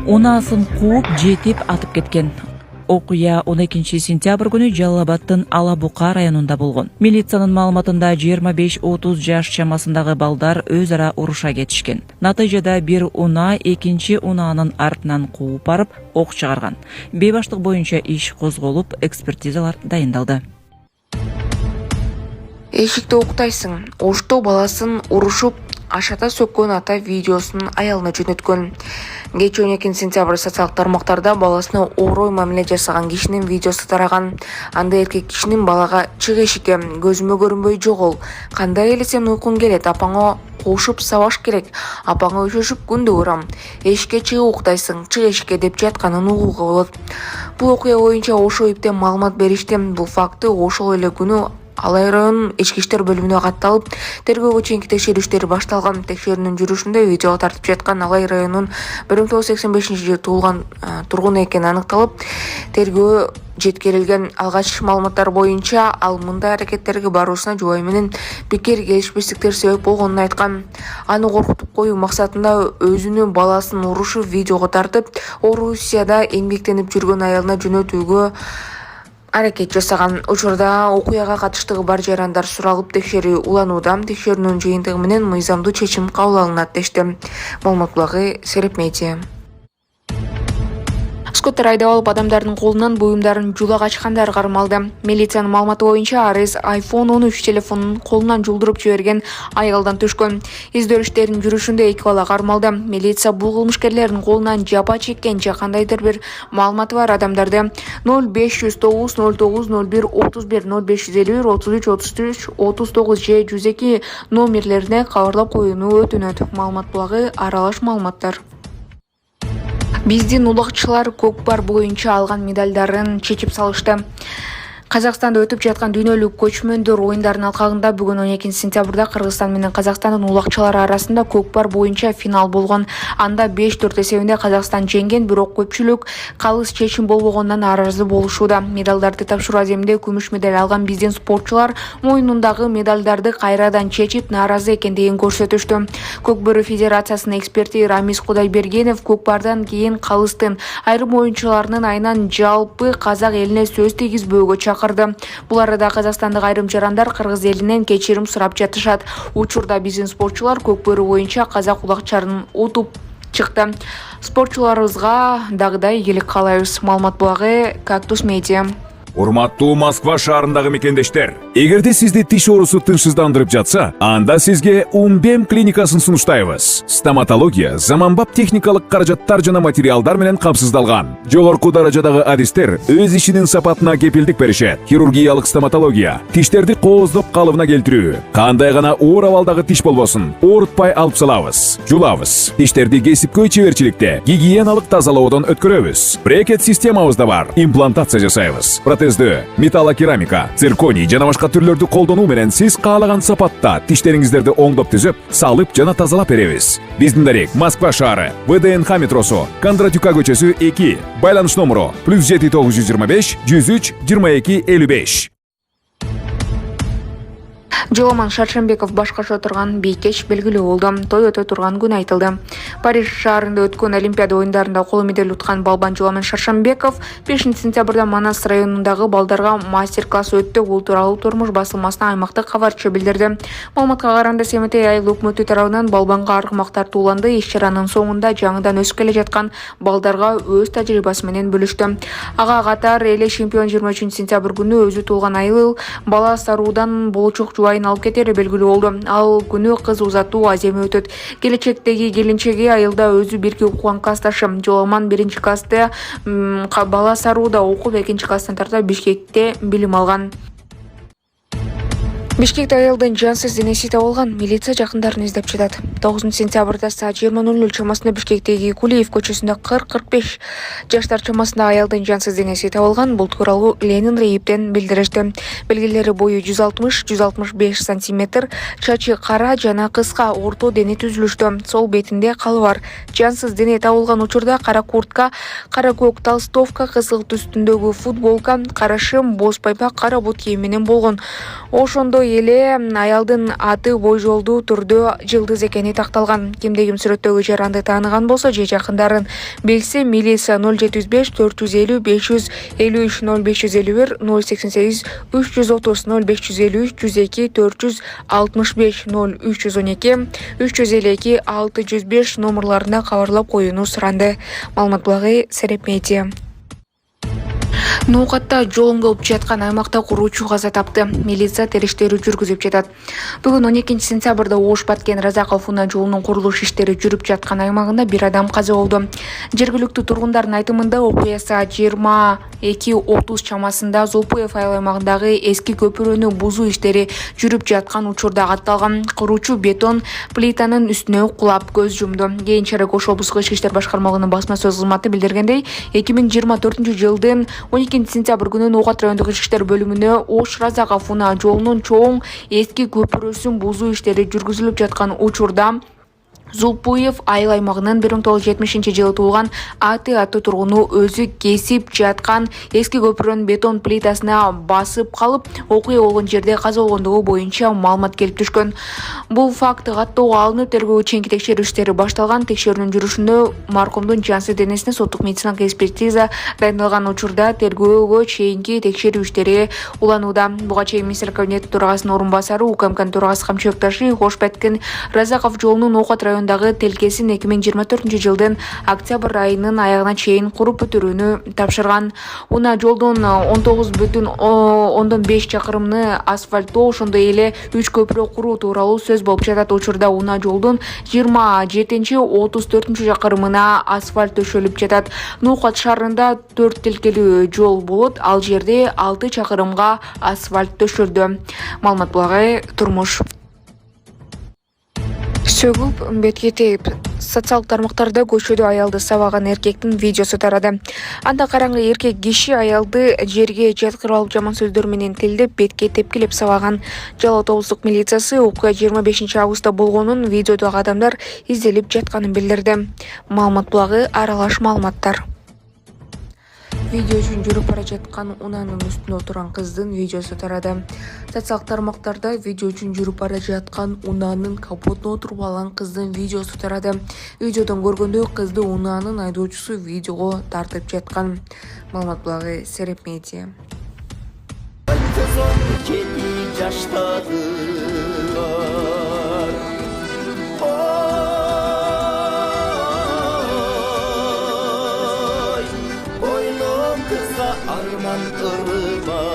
Унаасын кууп жетип атып кеткен. Окуя 12 сентябрь күнү Жалал Абадтын Ала Бука районунда болгон. Милициянын маалыматында 25-30 жаш чамасындагы балдар өз ара уруша кетишкен. Натыйжада бир унаа экинчи унаанын артынан кууп барып ок чыгарган. Бейбаштык боюнча иш козголуп, экспертизалар дайындалды. Эшикти уктайсың, оштоо баласын урушуп ашата сөккөн ата видеосун аялына жөнөткөн. Кечээ 12 сентябрь социалдык тармактарда баласына орой мамиле жасаган кишинин видеосу тараган. Анда эркек кишинин балага чык эшикке, көзүмө көрүнбөй жогол. Кандай эле сен уйкуң келет, апаңа кошуп сабаш керек. Апаңа өчөшүп күндө урам. Эшикке чыгып уктайсың, чык эшикке деп жатканын угууга болот. Бул окуя боюнча Ошо иптен маалымат беришти. Бул факты ошол эле күнү Алай районунун ички иштер бөлүмүнө катталып, тергөөгө чейинки текшерүү иштери башталган. Текшерүүнүн жүрүшүндө видеого тартып жаткан Алай районунун 1985-жылы туулган тургун экени аныкталып, тергөө жеткирилген. Алгач маалыматтар боюнча ал мындай аракеттерге баруусуна жубайы менен пикир келишпестиктер себеп болгонун айткан. Аны коркутуп коюу максатында өзүнүн баласын урушуп видеого тартып, Орусияда эмгектенип жүргөн аялына жөнөтүүгө аракет жасаган. Учурда окуяга катыштыгы бар жарандар суралып, текшерүү уланууда. Текшерүүнүн жыйынтыгы менен мыйзамдуу чечим кабыл алынат дешти. Маалымат булагы Сереп Медиа. Скуттер айдап алып адамдардын колунан буюмдарын жула качкандар кармалды. Милициянын маалыматы боюнча Арес iPhone 13 телефонун колунан жулдуруп жиберген аялдан түшкөн. Издөөштөрдүн жүрүшүндө 2 бала кармалды. Милиция бул кылмышкерлердин колунан жапа чеккен же кандайдыр бир маалыматы бар адамдарды 0509 09 01 31 0551 33 33 39 же 102 номерлерине кабарлап коюуну өтүнөт. Маалымат булагы аралаш маалыматтар. Биздин улакчылар көкпар боюнча алган медалдарын чечип салышты. Казакстанда өтүп жаткан дүйнөлүк көчмөндөр оюндарынын алкагында бүгүн 12 сентябрда Кыргызстан менен Казакстандын улакчылары арасында көкпар боюнча финал болгон. Анда 5-4 эсебинде Казакстан жеңген, бирок көпчүлүк калыс чечим болбогондон наразы болушууда. Медалдарды тапшыруу аземинде күмүш медаль алган биздин спортчулар моюнундагы медалдарды кайрадан чечип наразы экендигин көрсөтүштү. Көкбөрү федерациясынын эксперти Рамис Кудайбергенов көкпардан кийин калыстын айрым оюнчуларынын айынан жалпы казак элине сөз тийгизбөөгө чакырды. Бул арада казакстандык айрым жарандар кыргыз элинен кечирим сурап жатышат. Учурда биздин спортчулар көкбөрү боюнча казак улакчарын утуп чыкты. Спортчуларыбызга дагыдай ийгилик каалайбыз. Маалымат булагы Кактус Медиа. Урматтуу Москва шаарындагы мекендештер, эгерде сизди тиш оорусу тынчсыздандырып жатса, анда сизге Умбем клиникасын сунуштайбыз. Стоматология заманбап техникалык каражаттар жана материалдар менен камсыздалган. Жогорку даражадагы адистер өз ишинин сапатына кепилдик беришет. Хирургиялык стоматология, тиштерди кооздоп калыбына келтирүү, кандай гана оор абалдагы тиш болбосун, оорутпай алып салабыз, жулабыз. Тиштерди кесипкөй чеберчиликте, гигиеналык тазалоодон өткөрөбүз. Брекет системабыз да бар, имплантация жасайбыз. Металлокерамика, цирконий жана башка түрлөрдү колдонуу менен сиз каалаган сапатта тиштериңиздерди оңдоп түзөп, салып жана тазалап беребиз. Биздин дарек Москва шаары, ВДНХ метросу, Кондратюка көчөсү 2, байланыш номеру +7 925 103 22 55. Жоламан Шаршембеков башкарып турган бийкеч белгилүү болду. Той өтө турган күн айтылды. Париж шаарында өткөн Олимпиада оюндарында коло медаль уткан балбан Жоламан Шаршембеков 5 сентябрда Манас районундагы балдарга мастер-класс өттү. Бул тууралуу Турмуш басылмасына аймактык кабарчы билдирди. Маалыматка караганда Семетей айыл өкмөтү тарабынан балбанга аргымактар тууланды. Иш-чаранын соңунда жаңыдан өсүп келе жаткан балдарга өз тажрыйбасы менен бөлүштү. Ага катар эле чемпион 23 сентябрь күнү өзү туулган айыл бала саруудан болочок жубайын алып кетери белгилүү болду. Ал күнү кыз узатуу аземи өтөт. Келечектеги келинчеги айылда өзү бирге окуган классташы. Жоламан 1-класста бала сарууда окуп, 2-класстан тарта Бишкекте билим алган. Бишкекте аялдын жансыз денеси табылган. Милиция жакындарын издеп жатат. 9 сентябрда саат 20:00 чамасында Бишкектеги Кулиев көчөсүндө 40-45 жаштар чамасында аялдын жансыз денеси табылган. Бул тууралуу Ленин Реиптен билдиришти. Белгилери бою 160-165 сантиметр, чачы кара жана кыска, орто дене түзүлүштө. Сол бетинде калы бар. Жансыз дене табылган учурда кара куртка, кара көк толстовка, кызыл түстүндөгү футболка, кара шым, боз пайпак, кара бут кийим менен болгон. Ошондой ошондой эле аялдын аты бой жолдуу түрдө Жылдыз экени такталган. Кимде ким сүрөттөгү жаранды тааныган болсо же жакындарын билсе, милиция 075 450 553 0551 088 330 0553 102 465 0312 352 605 номерларына кабарлап коюуну суранды. Маалымат булагы Сереп Медиа. Ноокатта жолун кылып жаткан аймакта куруучу каза тапты. Милиция териштирүү жүргүзүп жатат. Бүгүн 12 сентябрда Ош Баткен Разаков унаа жолунун курулуш иштери жүрүп жаткан аймагында бир адам каза болду. Жергиликтүү тургундардын айтымында окуя саат 22:30 чамасында Золпуев айыл аймагындагы эски көпүрөнү бузуу иштери жүрүп жаткан учурда катталган. Куруучу бетон плитанын үстүнө кулап көз жумду. Кийинчерээк Ош облустук ички иштер башкармалыгынын басма сөз кызматы билдиргендей, 2024 жылдын 12 сентябрь күнү Ноокат райондук ички иштер бөлүмүнө Ош Разаков унаа жолунун чоң эски көпүрөсүн бузуу иштери жүргүзүлүп жаткан учурда Зулпуев айыл аймагынын 1970 жылы туулган аты тургуну өзү кесип жаткан эски көпүрөнүн бетон плитасына басып калып, окуя болгон жерде каза болгондугу боюнча маалымат келип түшкөн. Бул факт каттоого алынып, тергөөгө чейинки текшерүү иштери башталган. Текшерүүнүн жүрүшүндө маркумдун жансыз денесине соттук медициналык экспертиза дайындалган учурда тергөөгө чейинки текшерүү иштери уланууда. Буга чейин министрлик кабинети төрагасынын орун басары, УКМКнын төрагасы Камчыбек Ташиев Ош Баткен Разаков жолунун Ноокат районундагы телкесин 2024 жылдын октябрь айынын аягына чейин куруп бүтүрүүнү тапшырган. Унаа жолдун 19,5 чакырымны асфальттоо, ошондой эле 3 көпүрө куруу тууралуу сөз болуп жатат. Учурда унаа жолдун 27-34 чакырымына асфальт төшөлүп жатат. Ноокат шаарында 4 тилкелүү жол болот, ал жерде 6 чакырымга асфальт төшөлдү. Маалымат булагы Турмуш. Сөгүп, бетке тейип, социалдык тармактарда көчөдө аялды сабаган эркектин видеосу тарады. Анда караңгы эркек киши аялды жерге жаткырып алып жаман сөздөр менен тилдеп, бетке тепкилеп сабаган. Жалал Абад облустук милициясы окуя 25 августта болгонун, видеодогу адамдар изделип жатканын билдирди. Маалымат булагы Аралаш маалыматтар. Видео үчүн жүрүп бара жаткан унаанын үстүнө отурган кыздын видеосу тарады. Социалдык тармактарда видео үчүн жүрүп бара жаткан унаанын капотуна отуруп алган кыздын видеосу тарады. Видеодон көргөндөй, кызды унаанын айдоочусу видеого тартып жаткан. Маалымат булагы Сереп Медиа. Arman ırmak